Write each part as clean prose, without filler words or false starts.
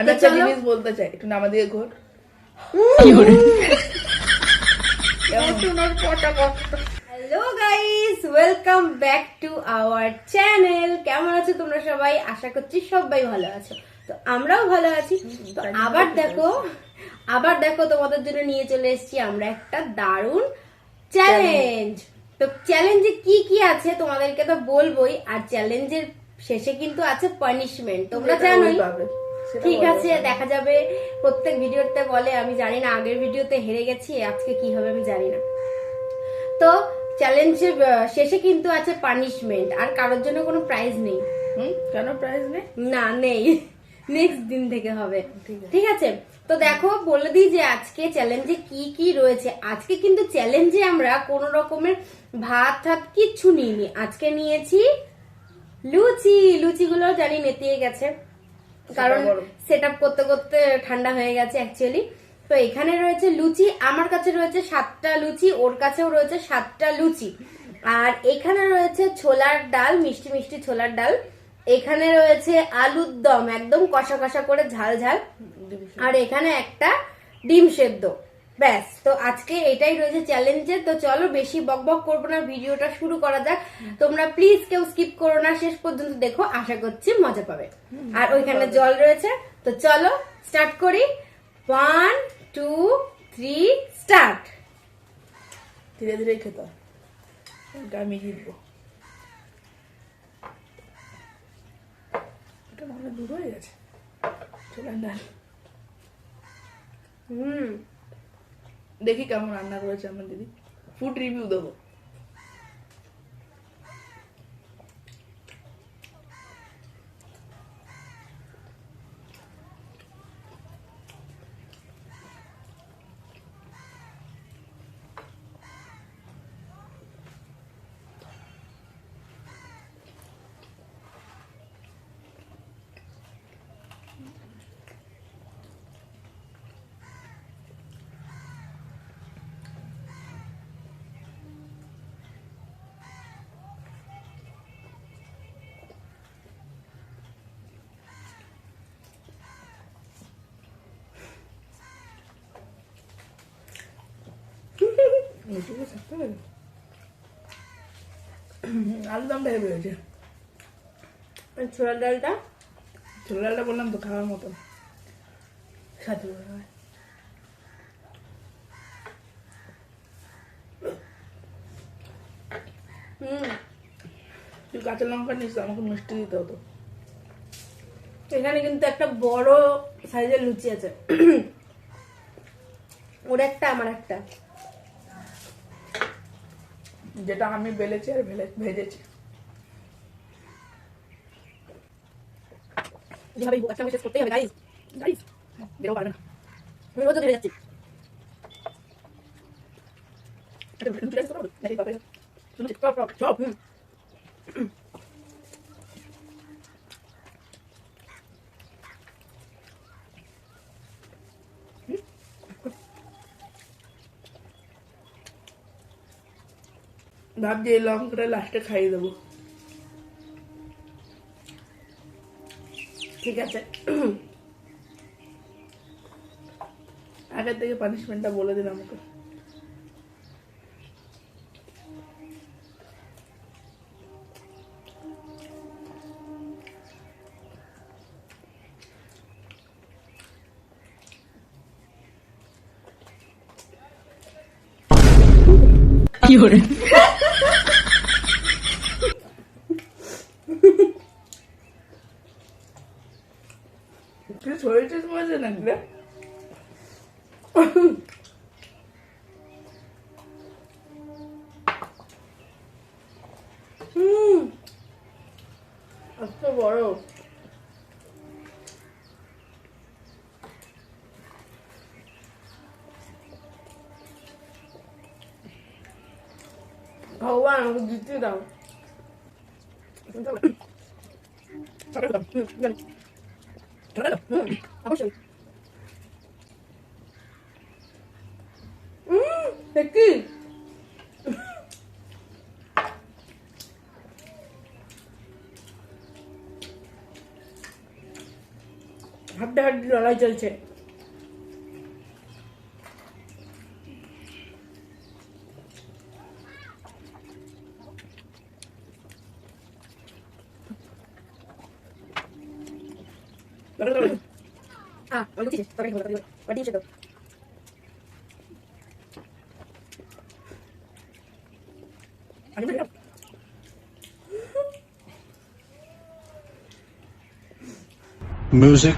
আমি একটা জিনিস বলতে চাই, একটু নামা দিয়ে ঘোর। Hello guys, welcome back to our channel. কেমন আছো তোমরা সবাই? আশা করছি সবাই ভালো আছো। তো আমরাও ভালো আছি। তো আবার দেখো তোমাদের জন্য নিয়ে চলে এসেছি আমরা একটা দারুণ চ্যালেঞ্জ। তো চ্যালেঞ্জে কি কি আছে তোমাদেরকে তো বলবোই, আর চ্যালেঞ্জের শেষে কিন্তু আছে পানিশমেন্ট, তোমরা জানোই। ঠিক আছে, দেখা যাবে। প্রত্যেক ভিডিওতে বলে, আমি জানি না, আগের ভিডিওতে হেরে গেছি, আজকে কি হবে আমি জানি না। তো চ্যালেঞ্জের শেষে কিন্তু আছে পানিশমেন্ট, আর কারোর জন্য কোনো প্রাইজ নেই। কেন প্রাইজ নেই? না, নেই, নেক্সট দিন থেকে হবে। ঠিক আছে, তো দেখো বলে দিই যে আজকে চ্যালেঞ্জে কি কি রয়েছে। আজকে কিন্তু চ্যালেঞ্জে আমরা কোন রকমের ভাত টাত কিচ্ছু নিইনি। আজকে নিয়েছি লুচিগুলো জানি নেতিয়ে গেছে, কারণ সেট আপ করতে করতে ঠান্ডা হয়ে গেছে অ্যাকচুয়ালি। তো এখানে রয়েছে লুচি, আমার কাছে রয়েছে 7টা লুচি, ওর কাছেও রয়েছে 7টা লুচি। আর এখানে রয়েছে ছোলার ডাল, মিষ্টি মিষ্টি ছোলার ডাল। এখানে রয়েছে আলুর দম, একদম কষা কষা করে ঝাল ঝাল। আর এখানে একটা ডিম সেদ্ধ। ব্যাস, তো আজকে এটাই রয়েছে চ্যালেঞ্জে। তো চলো বেশি বকবক করবো না, ভিডিওটা শুরু করা যাক। তোমরা প্লিজ কেউ স্কিপ করো না, শেষ পর্যন্ত দেখো, আশা করছি মজা পাবে। আর ওইখানে জল রয়েছে। তো চলো স্টার্ট করি। 1 2 3 স্টার্ট। ধীরে ধীরে খেতে হয়, আমি জিতবো। এটা না হলে দূর হয়ে গেছে। চলে না, দেখি কেমন রান্না করেছে আমার দিদি, ফুড রিভিউ দেবো। আলু দামটা হেভি হয়েছে। ছোলার ডালটা বললাম তো খাওয়ার মতন সাথে হয়। তুই কাঁচা লঙ্কা নিস, আমাকে মিষ্টি দিতে হতো। এখানে কিন্তু একটা বড় সাইজের লুচি আছে, ওর একটা আমার একটা, যেটা আমি বেলেছি আর ভেজেছি। যেভাবে একটা মেসেজ করতেই হবে গাইস, বেরো পারবে না, আমি রোজ ধরে যাচ্ছি। ভাবছি এই লঙ্কাটা লাস্টে খাইয়ে দেবো। ঠিক আছে, আগের থেকে পানিশমেন্টটা বলে দিন আমাকে। কি করে তুই শরীরটা মজা নাকি রে? এত বড়, ভগবান আমাকে দিতে দাও। অবশ্যই কি ভাবটা হাড্ডাহাড্ডি লড়াই চলছে। Music.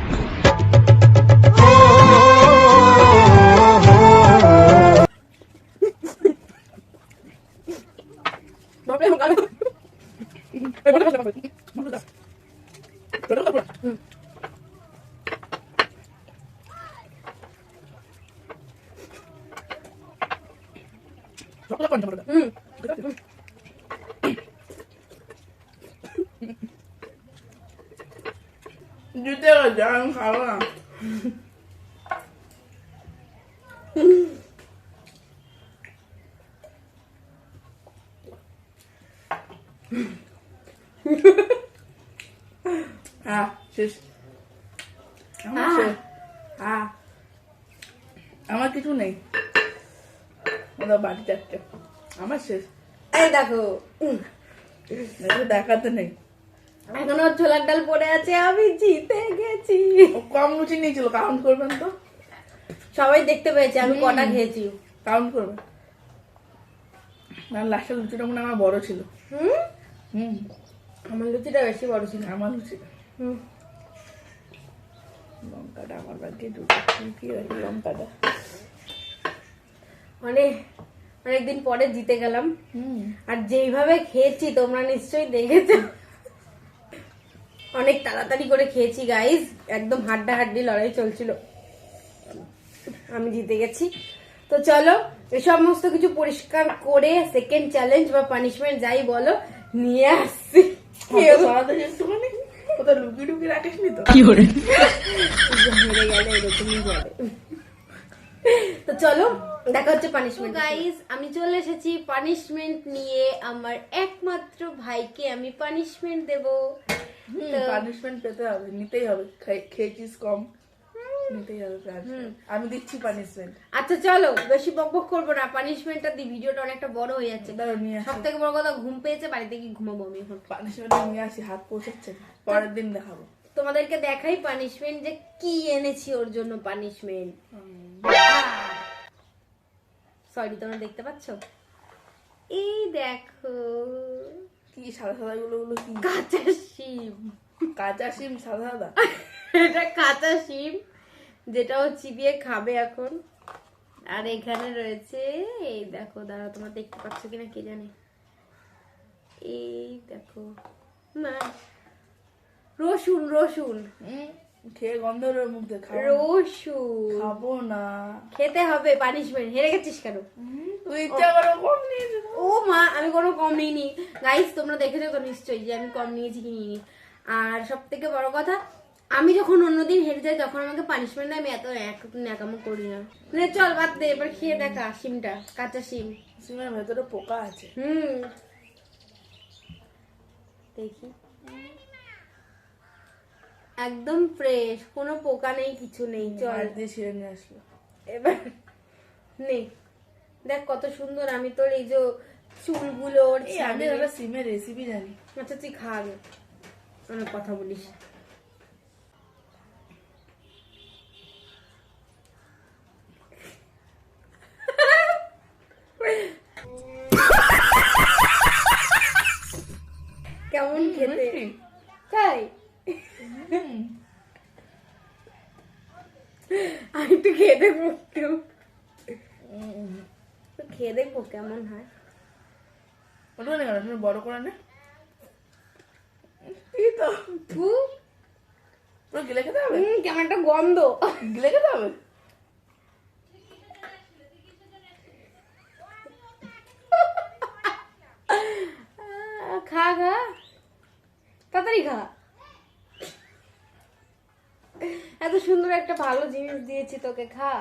জুতে গেছে, আমি খাবো না। শেষ। আমার শেষ। আমার কিছু নেই, ওরা বাড়ি যাচ্ছে, আমার শেষ। এই দেখো, দেখাতে নেই, এখনো ছোলার ডাল পড়ে আছে, আমি জিতে গেছি। ও কম লুচি নিয়েছিল, কাউন্ট করবেন তো? সবাই দেখতে পেয়েছে আমি কটা খেয়েছি। কাউন্ট করবেন না, লাস্টের লুচিটা মনে হয় আমার বড় ছিল। আমার লুচিটা বেশি বড় ছিল। আমার লুচিটা লঙ্কাটা আমার বাড়িতে দুটো কি আছে লঙ্কাটা। অনেকদিন পরে জিতে গেলাম, আর যেইভাবে খেয়েছি তোমরা নিশ্চয়ই দেখেছো। অনেক তাড়াতাড়ি করে খেয়েছি গাইস, একদম হাড্ডাহাড্ডি লড়াই চলছিল, আমি জিতে গেছি। তো চলো এই সমস্ত কিছু পরিষ্কার করে সেকেন্ড চ্যালেঞ্জ বা পানিশমেন্ট যাই বলো নিয়ে আসছি। একটুখানি কোথাও লুকি টুকি রাখিস নি তো? হেরে গেলে এরকমই বলে। তো চলো দেখা হচ্ছে পানিশমেন্ট। গাইস আমি চলে এসেছি পানিশমেন্ট নিয়ে, আমার একমাত্র ভাইকে আমি পানিশমেন্ট দেব। পানিশমেন্ট পেতে হবে, নিতেই হবে, খেয়েছিস কম, নিতেই হবে punishment। আমি দিচ্ছি পানিশমেন্ট। আচ্ছা চলো বেশি বকবক করবো না, পানিশমেন্টটা দি, ভিডিওটা অনেকটা বড় হয়ে যাচ্ছে। সব থেকে বড় কথা ঘুম পেয়েছে, বাড়িতে গিয়ে ঘুমাবো আমি এখন। পানিশমেন্ট নিয়ে আসি, হাত পৌঁছাচ্ছে না, পরের দিন দেখাবো তোমাদেরকে দেখাই পানিশমেন্ট যে কি এনেছি ওর জন্য। পানিশমেন্ট সরি, তোমরা দেখতে পাচ্ছ? এই দেখো কি সাদা সাদা গুলো কি? কাঁচা শিম। কাঁচা শিম সাদা সাদা? এটা কাঁচা শিম, যেটা ও চিবিয়ে খাবে এখন। আর এখানে রয়েছে এই দেখো, দাঁড়াও তোমরা দেখতে পাচ্ছ কিনা কে জানে, এই দেখো না, রসুন। রসুন খেয়ে গন্ধ মধ্যে রসুন খাবো না, খেতে হবে। পানিশমেন্ট। হেরে গেছিস কেন তুই? ইচ্ছা করে কম নিয়েছিস। ও মা, আমি কোনো কম নিইনি গাইস, তোমরা দেখেছো তো নিশ্চয়ই যে আমি কম নিয়েছি কি নিইনি। আর সব থেকে বড় কথা, আমি যখন অন্যদিন হেরে যাই তখন আমাকে পানিশমেন্ট দেয়, আমি এত ন্যাকামো করি না। নে চল বাদ দে, এবার খেয়ে দেখা শিমটা, কাঁচা শিম। শিমের ভেতরে পোকা আছে। দেখি, একদম ফ্রেশ, কোনো পোকা নেই, কিছু নেই। চল দিয়ে ছিঁড়ে নিয়ে আসলো। এবার নে দেখ কত সুন্দর। আমি তোর এই যে চুলগুলোর আমি একটা সিমের রেসিপি জানি। আচ্ছা তুই খা আগে, অনেক কথা বলিস। কেমন খেতে? তাই আমি একটু খেয়ে দেখবো, খেয়ে দেখবো কেমন হয়। ওটা না কেন বড় করে নে, তো পুরো গিলে খেতে হবে। কেমন একটা গন্ধ, গিলে খেতে হবে। খা খা তাড়াতাড়ি খা, এত সুন্দর একটা ভালো জিনিস দিয়েছি তোকে, খা।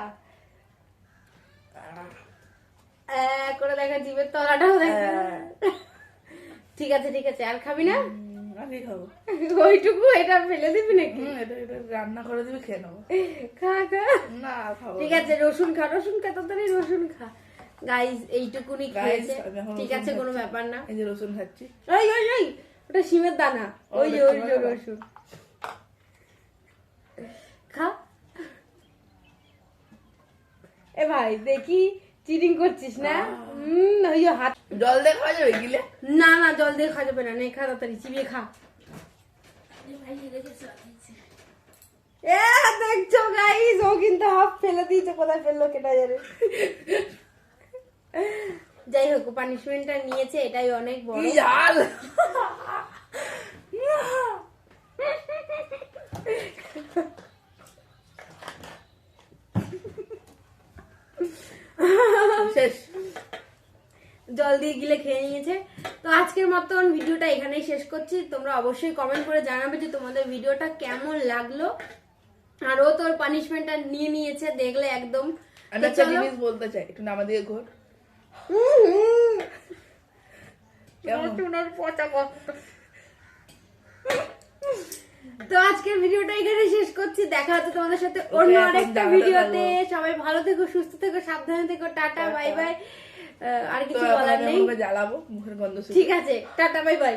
করে দেখা জিভের তলাটাও দেখ। ঠিক আছে ঠিক আছে, আর খাবি না? আগে খাবো। ওইটুকু এটা ফেলে দিবি নাকি? এটা এটা রান্না করে দিবি, খেয়ে নেবো। খা খা। না খাবো। ঠিক আছে, রসুন খা, রসুন খা, তাড়াতাড়ি রসুন খা। গাইস এইটুকুনি খেয়েছে, আমি এখন ঠিক রসুন আছে, কোনো খাচ্ছি। ব্যাপার না। এই যে রসুন খাচ্ছি। ওই ওই ওই, ওটা শিমের দানা। ওই যে ওই যে রসুন খা। এ ভাই দেখি চিটিং করছিস না? ওই যে হাত। জল দিয়ে খাওয়া যাবে গিলে? না না, জল দিয়ে খাওয়া যাবে না, নে খা তাড়াতাড়ি, চিবিয়ে খা। এ দেখছো গাইস, ও কিন্তু হাফ ফেলে দিয়েছে, কোথায় ফেললো কেটা জানে। যাই হোক, পানিশমেন্টটা নিয়েছে, এটাই অনেক বড়। কি ঝাল! শেষ। জল দিয়ে গিলে খেয়ে নিয়েছে। তো আজকের মতন ভিডিওটা এখানেই শেষ করছি। তোমরা অবশ্যই কমেন্ট করে জানাবে যে তোমাদের ভিডিওটা কেমন লাগলো। আর ও তোর পানিশমেন্টটা নিয়ে নিয়েছে, দেখলে একদম। আমি একটা জিনিস বলতে চাই, একটু নামা দিয়ে ঘোর। তো আজকের ভিডিওটা এখানে শেষ করছি। দেখা হচ্ছে তোমাদের সাথে অন্য আরেকটা ভিডিওতে। সবাই ভালো থেকো, সুস্থ থেকো, সাবধানে থেকো। Tata, bye bye. আর কিছু বলার নেই। জ্বালাবো, মুখের গন্ধ। ঠিক আছে, টাটা, বাই বাই।